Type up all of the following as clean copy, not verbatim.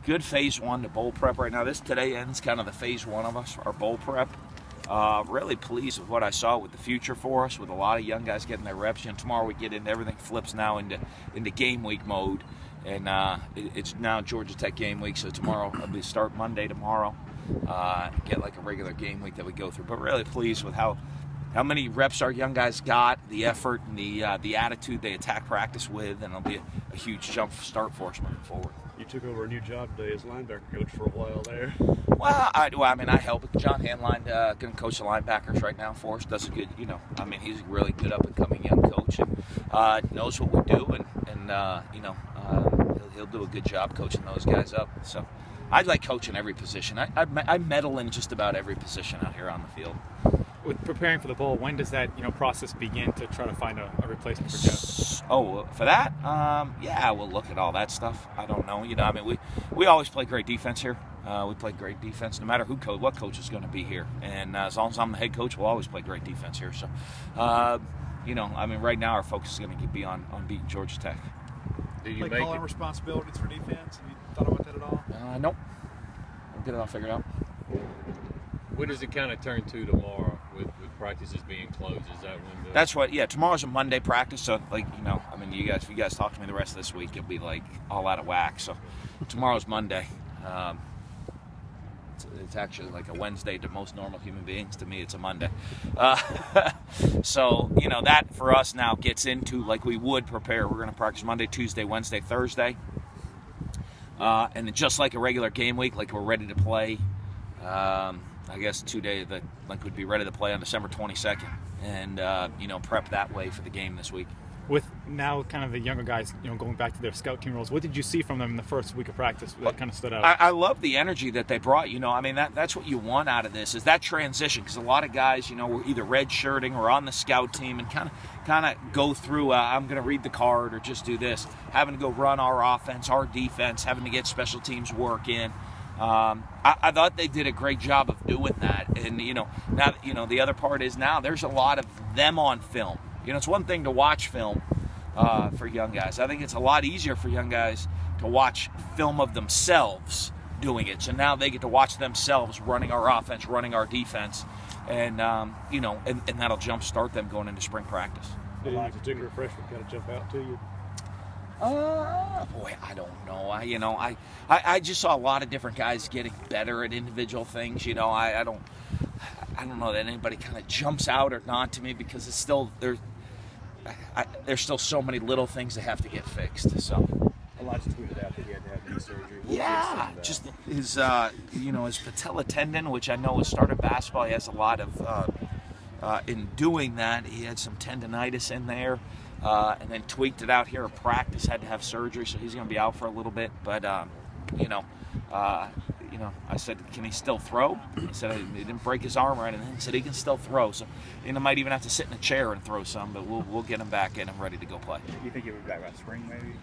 good phase one to bowl prep right now. Today ends kind of the phase one of us, our bowl prep. Really pleased with what I saw with the future for us, with a lot of young guys getting their reps. Tomorrow we get into everything flips now into game week mode, and it's now Georgia Tech game week. So tomorrow we start Monday tomorrow, get like a regular game week that we go through. But really pleased with how many reps our young guys got, the effort and the attitude they attack practice with, and it'll be a huge jump start for us moving forward. You took over a new job today as linebacker coach for a while there. Well, I help. John Hanline going to coach the linebackers right now for us. Does a good, he's a really good up-and-coming young coach and knows what we do, and he'll do a good job coaching those guys up. So I like coaching every position. I meddle in just about every position out here on the field. With preparing for the bowl, when does that process begin to try to find a replacement for Geoff? Oh, for that? Yeah, we'll look at all that stuff. I don't know. We always play great defense here. We play great defense no matter what coach is going to be here. And as long as I'm the head coach, we'll always play great defense here. So, right now our focus is going to be on beating Georgia Tech. Do you call out responsibilities for defense? Have you thought about that at all? Nope. We'll get it all figured out. When does it kind of turn to tomorrow with practices being closed? Is that when That's what, yeah, tomorrow's a Monday practice, so if you guys talk to me the rest of this week, it'll be like all out of whack. So tomorrow's Monday. It's actually like a Wednesday to most normal human beings. To me, it's a Monday. So, that for us now gets into like we would prepare. We're going to practice Monday, Tuesday, Wednesday, Thursday. And then just like a regular game week, like we're ready to play. I guess 2 days that would be ready to play on December 22nd, and prep that way for the game this week. With now kind of the younger guys, going back to their scout team roles, what did you see from them in the first week of practice that kind of stood out? I love the energy that they brought. That's what you want out of this, is that transition, because a lot of guys, were either red-shirting or on the scout team and kind of go through, I'm going to read the card or just do this, having to go run our offense, our defense, having to get special teams work in. I thought they did a great job of doing that, and now the other part is now there's a lot of them on film. It's one thing to watch film for young guys. I think it's a lot easier for young guys to watch film of themselves doing it. So now they get to watch themselves running our offense, running our defense, and and that'll jumpstart them going into spring practice. Did any particular freshman kind of jump out to you? Boy, I don't know. I just saw a lot of different guys getting better at individual things. I don't know that anybody kind of jumps out or not to me, because it's still there's still so many little things that have to get fixed. So Elijah tweeted out that he had to have knee surgery. Yeah, just his his patella tendon, which I know has started basketball. He has a lot of in doing that. He had some tendonitis in there. And then tweaked it out here at practice, had to have surgery, so he's going to be out for a little bit. But, I said, can he still throw? He said he didn't break his arm or anything. He said he can still throw. So, might even have to sit in a chair and throw some, but we'll get him back in and ready to go play. You think he'll be back by spring, maybe?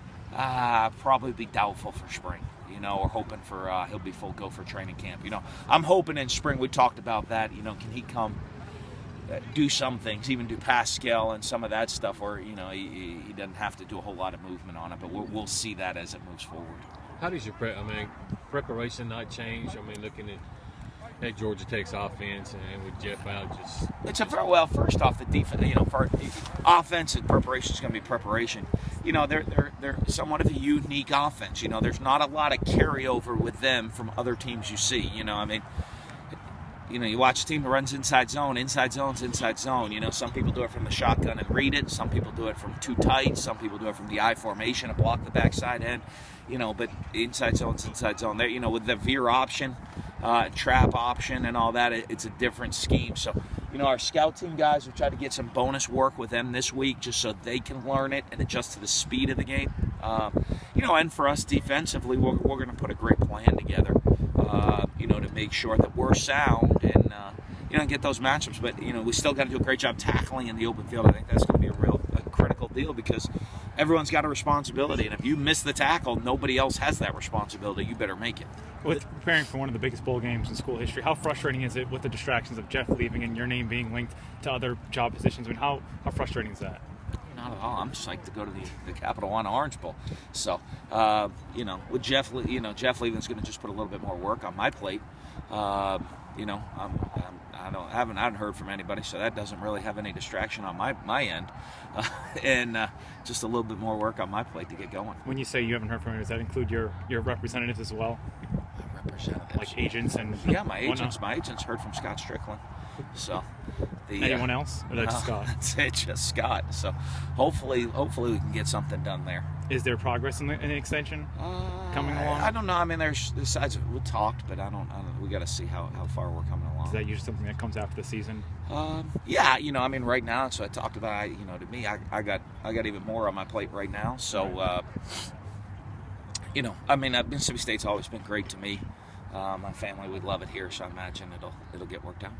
Probably be doubtful for spring. We're hoping for he'll be full go for training camp. I'm hoping in spring. We talked about that. Can he come? Do some things, even do pass scale and some of that stuff where, he doesn't have to do a whole lot of movement on it, but we'll see that as it moves forward. How does your preparation not change? Looking at Georgia Tech's offense and with Geoff out, first off, the defense, for offense and preparation is going to be preparation. They're somewhat of a unique offense. There's not a lot of carryover with them from other teams you see. You watch a team that runs inside zone, inside zone's inside zone. Some people do it from the shotgun and read it. Some people do it from too tight. Some people do it from the I formation and block the backside end. But inside zone's inside zone. There, with the veer option, trap option, and all that, it's a different scheme. So, our scout team guys, we tried to get some bonus work with them this week just so they can learn it and adjust to the speed of the game. And for us defensively, we're going to put a great plan together. To make sure that we're sound and get those matchups. But we still got to do a great job tackling in the open field. I think that's going to be a critical deal, because everyone's got a responsibility, and if you miss the tackle, nobody else has that responsibility. You better make it. With preparing for one of the biggest bowl games in school history, how frustrating is it with the distractions of Geoff leaving and your name being linked to other job positions? How frustrating is that? Not at I'm psyched to go to the Capital One Orange Bowl. So, with Geoff, Geoff leaving's going to just put a little bit more work on my plate. I haven't heard from anybody, so that doesn't really have any distraction on my end, and just a little bit more work on my plate to get going. When you say you haven't heard from anyone, does that include your representatives as well? Representatives, like agents and my agents heard from Scott Strickland. So, anyone else, or that's Scott? That's it, just Scott. So, hopefully we can get something done there. Is there progress in the extension coming along? I don't know. I mean, there's sides we talked, but I don't. We got to see how far we're coming along. Is that usually something that comes after the season? Yeah, I mean, right now, so I talked about. To me, I got even more on my plate right now. So, Mississippi State's always been great to me. My family would love it here, so I imagine it'll get worked out.